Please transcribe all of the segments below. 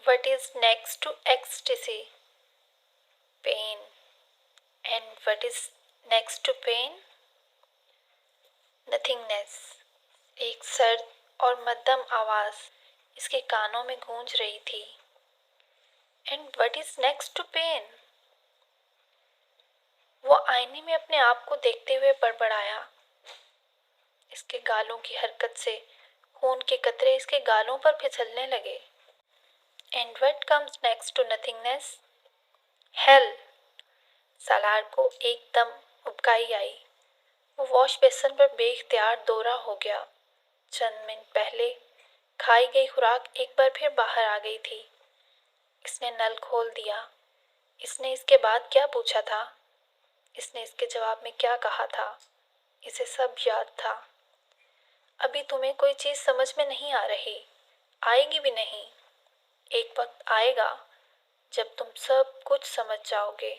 What is next to ecstasy? Pain. And what is next to pain? Nothingness. एक सर्द और मध्यम आवाज इसके कानों में गूंज रही थी। And what is next to pain? वो आईने में अपने आप को देखते हुए बड़बड़ाया। इसके गालों की हरकत से खून के कतरे इसके गालों पर फिसलने लगे। And what comes next to nothingness? Hell. सालार को एकदम उबकाई आई। वो वॉश बेसिन पर बेख्तियार दौरा हो गया। चंद मिनट पहले खाई गई खुराक एक बार फिर बाहर आ गई थी। इसने नल खोल दिया। इसने इसके बाद क्या पूछा था? इसने इसके जवाब में क्या कहा था? इसे सब याद था। अभी तुम्हें कोई चीज समझ में नहीं आ रही, आएगी भी नहीं। एक वक्त आएगा जब तुम सब कुछ समझ जाओगे।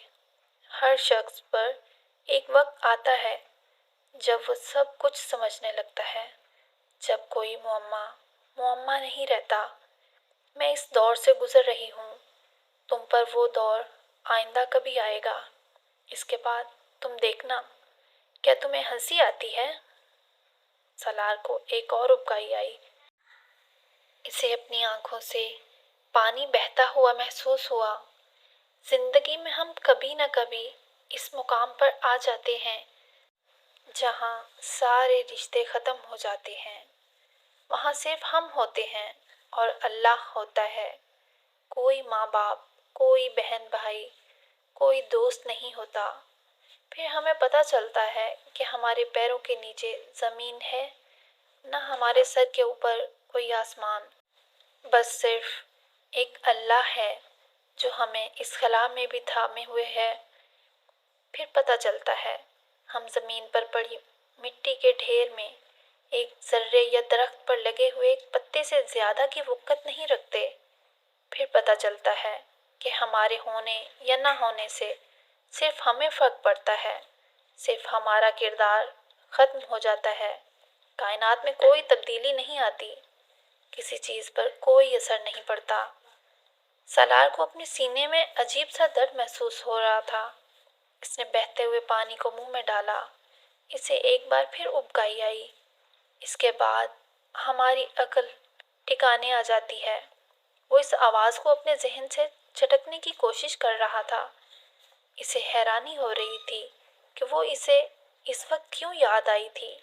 हर शख्स पर एक वक्त आता है जब वो सब कुछ समझने लगता है, जब कोई मुअम्मा नहीं रहता। मैं इस दौर से गुजर रही हूँ। तुम पर वो दौर आइंदा कभी आएगा। इसके बाद तुम देखना। क्या तुम्हें हंसी आती है? सलार को एक और उबकाई आई। इसे अपनी आंखों से पानी बहता हुआ महसूस हुआ। जिंदगी में हम कभी न कभी इस मुकाम पर आ जाते हैं जहां सारे रिश्ते खत्म हो जाते हैं। वहां सिर्फ हम होते हैं और अल्लाह होता है। कोई माँ बाप, कोई बहन भाई, कोई दोस्त नहीं होता। फिर हमें पता चलता है कि हमारे पैरों के नीचे जमीन है, न हमारे सर के ऊपर कोई आसमान। बस सिर्फ एक अल्लाह है जो हमें इस खला में भी थामे हुए है। फिर पता चलता है हम जमीन पर पड़ी मिट्टी के ढेर में एक जर्रे या दरख्त पर लगे हुए एक पत्ते से ज्यादा की वक़्त नहीं रखते। फिर पता चलता है कि हमारे होने या ना होने से सिर्फ हमें फर्क पड़ता है, सिर्फ हमारा किरदार खत्म हो जाता है। कायनात में कोई तब्दीली नहीं आती, किसी चीज पर कोई असर नहीं पड़ता। सलार को अपने सीने में अजीब सा दर्द महसूस हो रहा था। इसने बहते हुए पानी को मुंह में डाला। इसे एक बार फिर उबकाई आई। इसके बाद हमारी अकल ठिकाने आ जाती है। वो इस आवाज को अपने जहन से झटकने की कोशिश कर रहा था। इसे हैरानी हो रही थी कि वो इसे इस वक्त क्यों याद आई थी।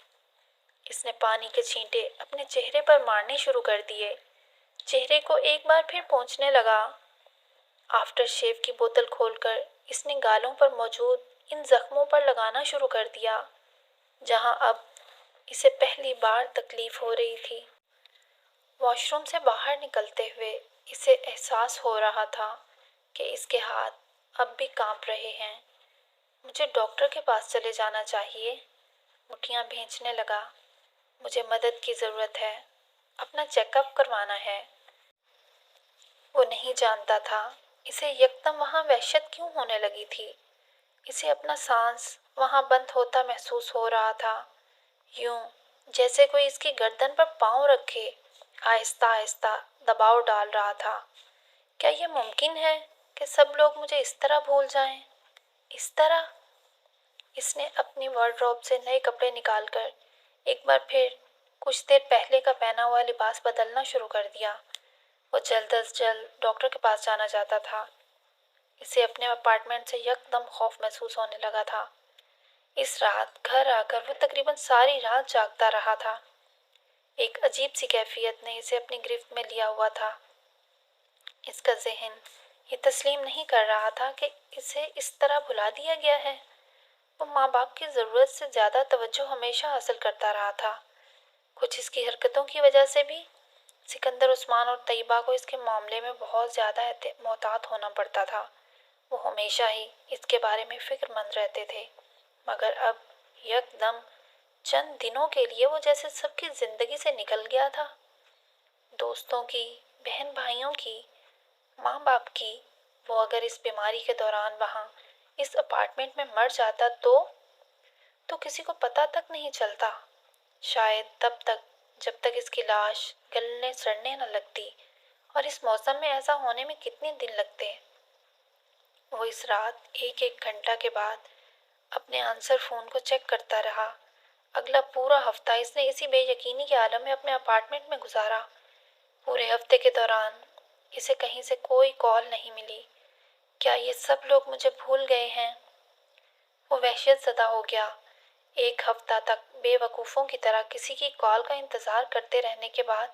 इसने पानी के छींटे अपने चेहरे पर मारने शुरू कर दिए। चेहरे को एक बार फिर पोंछने लगा। आफ्टर शेव की बोतल खोलकर इसने गालों पर मौजूद इन जख्मों पर लगाना शुरू कर दिया जहां अब इसे पहली बार तकलीफ हो रही थी। वॉशरूम से बाहर निकलते हुए इसे एहसास हो रहा था कि इसके हाथ अब भी कांप रहे हैं। मुझे डॉक्टर के पास चले जाना चाहिए। मुठियां भींचने लगा। मुझे मदद की ज़रूरत है। अपना चेकअप करवाना है। वो नहीं जानता था इसे यकदम वहाँ वहशत क्यों होने लगी थी। इसे अपना सांस वहाँ बंद होता महसूस हो रहा था, यूं जैसे कोई इसकी गर्दन पर पाँव रखे आहिस्ता आहिस्ता दबाव डाल रहा था। क्या यह मुमकिन है कि सब लोग मुझे इस तरह भूल जाएं? इस तरह? इसने अपनी वार्डरोब से नए कपड़े निकालकर एक बार फिर कुछ देर पहले का पहना हुआ लिबास बदलना शुरू कर दिया। वो जल्द अज जल्द डॉक्टर के पास जाना चाहता था। इसे अपने अपार्टमेंट से यकदम खौफ महसूस होने लगा था। इस रात घर आकर वो तकरीबन सारी रात जागता रहा था। एक अजीब सी कैफियत ने इसे अपनी गिरफ्त में लिया हुआ था। इसका जहन ये तस्लीम नहीं कर रहा था कि इसे इस तरह भुला दिया गया है। वो माँ बाप की ज़रूरत से ज़्यादा तवज्जो हमेशा हासिल करता रहा था। कुछ इसकी हरकतों की वजह से भी सिकंदर उस्मान और तैयबा को इसके मामले में बहुत ज़्यादा मोहतात होना पड़ता था। वो हमेशा ही इसके बारे में फिक्रमंद रहते थे, मगर अब यकदम चंद दिनों के लिए वो जैसे सबकी ज़िंदगी से निकल गया था। दोस्तों की, बहन भाइयों की, माँ बाप की। वो अगर इस बीमारी के दौरान वहाँ इस अपार्टमेंट में मर जाता तो किसी को पता तक नहीं चलता। शायद तब तक जब तक इसकी लाश गलने सड़ने न लगती اور اس موسم میں ایسا ہونے میں کتنے دن لگتے ہیں۔ وہ اس رات ایک ایک گھنٹہ کے بعد اپنے آنسر فون کو چیک کرتا رہا۔ اگلا پورا ہفتہ اس نے اسی بے یقینی کے عالم میں اپنے اپارٹمنٹ میں گزارا۔ پورے ہفتے کے دوران اسے کہیں سے کوئی کال نہیں ملی۔ کیا یہ سب لوگ مجھے بھول گئے ہیں؟ وہ وحشت زدہ ہو گیا۔ ایک ہفتہ تک بے وقوفوں کی طرح کسی کی کال کا انتظار کرتے رہنے کے بعد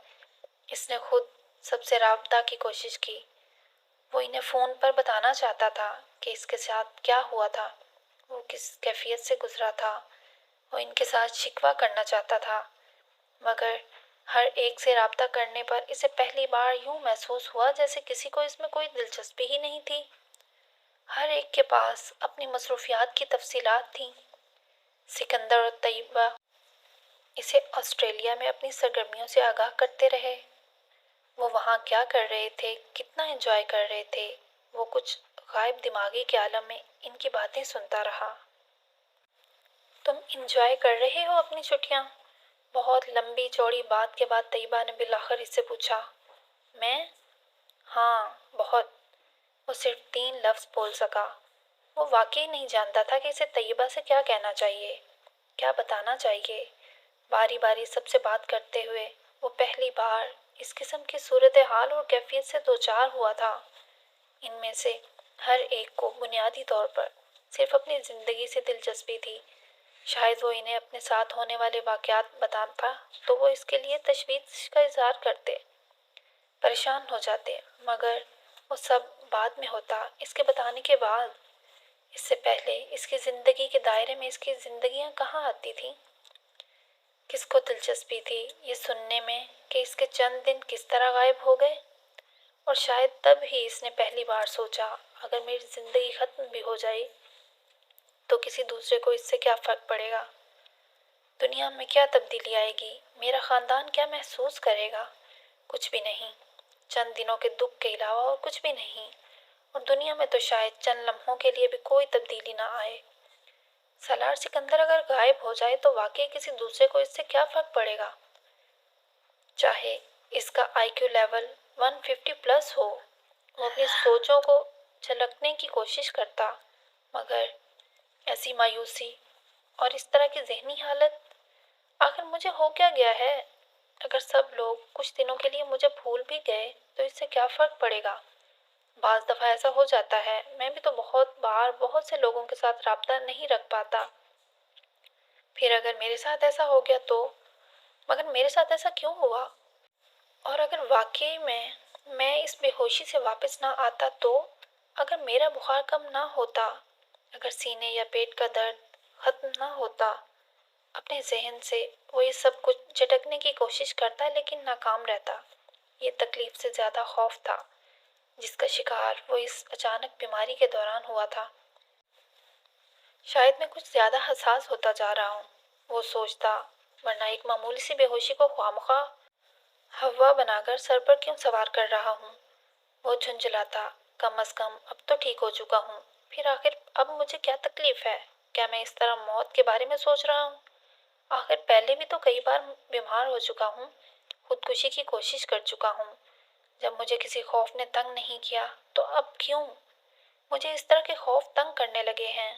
اس نے خود سب سے رابطہ کی کوشش کی۔ وہ انہیں فون پر بتانا چاہتا تھا کہ اس کے ساتھ کیا ہوا تھا، وہ کس کیفیت سے گزرا تھا۔ وہ ان کے ساتھ شکوہ کرنا چاہتا تھا، مگر ہر ایک سے رابطہ کرنے پر اسے پہلی بار یوں محسوس ہوا جیسے کسی کو اس میں کوئی دلچسپی ہی نہیں تھی۔ ہر ایک کے پاس اپنی مصروفیات کی تفصیلات تھیں۔ سکندر اور طیبہ اسے آسٹریلیا میں اپنی سرگرمیوں سے آگاہ کرتے رہے۔ وہ وہاں کیا کر رہے تھے، کتنا انجوائے کر رہے تھے، وہ کچھ غائب دماغی کے عالم میں ان کی باتیں سنتا رہا۔ تم انجوائے کر رہے ہو اپنی چھٹیاں؟ بہت لمبی چوڑی بات کے بعد طیبہ نے بالآخر اس سے پوچھا۔ میں؟ ہاں، بہت۔ وہ صرف 3 لفظ بول سکا۔ وہ واقعی نہیں جانتا تھا کہ اسے طیبہ سے کیا کہنا چاہیے، کیا بتانا چاہیے۔ باری باری سب سے بات کرتے ہوئے وہ پہلی بار اس قسم کی صورتحال اور کیفیت سے دوچار ہوا تھا۔ ان میں سے ہر ایک کو بنیادی طور پر صرف اپنی زندگی سے دلچسپی تھی۔ شاید وہ انہیں اپنے ساتھ ہونے والے واقعات بتاتا تو وہ اس کے لیے تشویش کا اظہار کرتے، پریشان ہو جاتے، مگر وہ سب بعد میں ہوتا، اس کے بتانے کے بعد۔ اس سے پہلے اس کی زندگی کے دائرے میں اس کی زندگیاں کہاں آتی تھیں؟ کس کو دلچسپی تھی یہ سننے میں کہ اس کے چند دن کس طرح غائب ہو گئے؟ اور شاید تب ہی اس نے پہلی بار سوچا، اگر میری زندگی ختم بھی ہو جائے تو کسی دوسرے کو اس سے کیا فرق پڑے گا؟ دنیا میں کیا تبدیلی آئے گی؟ میرا خاندان کیا محسوس کرے گا؟ کچھ بھی نہیں، چند دنوں کے دکھ کے علاوہ اور کچھ بھی نہیں۔ اور دنیا میں تو شاید چند لمحوں کے لیے بھی کوئی تبدیلی نہ آئے۔ سالار سکندر اگر غائب ہو جائے تو واقعی کسی دوسرے کو اس سے کیا فرق پڑے گا؟ چاہے اس کا IQ لیول 150 پلس ہو۔ وہ اپنی سوچوں کو جھلکنے کی کوشش کرتا، مگر ایسی مایوسی اور اس طرح کی ذہنی حالت، آخر مجھے ہو کیا گیا ہے؟ اگر سب لوگ کچھ دنوں کے لیے مجھے بھول بھی گئے تو اس سے کیا فرق پڑے گا؟ بعض دفعہ ایسا ہو جاتا ہے، میں بھی تو بہت بار بہت سے لوگوں کے ساتھ رابطہ نہیں رکھ پاتا۔ پھر اگر میرے ساتھ ایسا ہو گیا تو؟ مگر میرے ساتھ ایسا کیوں ہوا؟ اور اگر واقعی میں اس بے ہوشی سے واپس نہ آتا تو؟ اگر میرا بخار کم نہ ہوتا، اگر سینے یا پیٹ کا درد ختم نہ ہوتا؟ اپنے ذہن سے وہ یہ سب کچھ جھٹکنے کی کوشش کرتا لیکن ناکام رہتا۔ یہ تکلیف سے زیادہ خوف تھا جس کا شکار وہ اس اچانک بیماری کے دوران ہوا تھا۔ شاید میں کچھ زیادہ حساس ہوتا جا رہا ہوں، وہ سوچتا، ورنہ ایک معمولی سی بے ہوشی کو خوامخواہ ہوا بنا کر سر پر کیوں سوار کر رہا ہوں؟ وہ جھنجھلاتا، کم از کم اب تو ٹھیک ہو چکا ہوں، پھر آخر اب مجھے کیا تکلیف ہے؟ کیا میں اس طرح موت کے بارے میں سوچ رہا ہوں؟ آخر پہلے بھی تو کئی بار بیمار ہو چکا ہوں، خودکشی کی کوشش کر چکا ہوں۔ جب مجھے کسی خوف نے تنگ نہیں کیا تو اب کیوں؟ مجھے اس طرح کے خوف تنگ کرنے لگے ہیں۔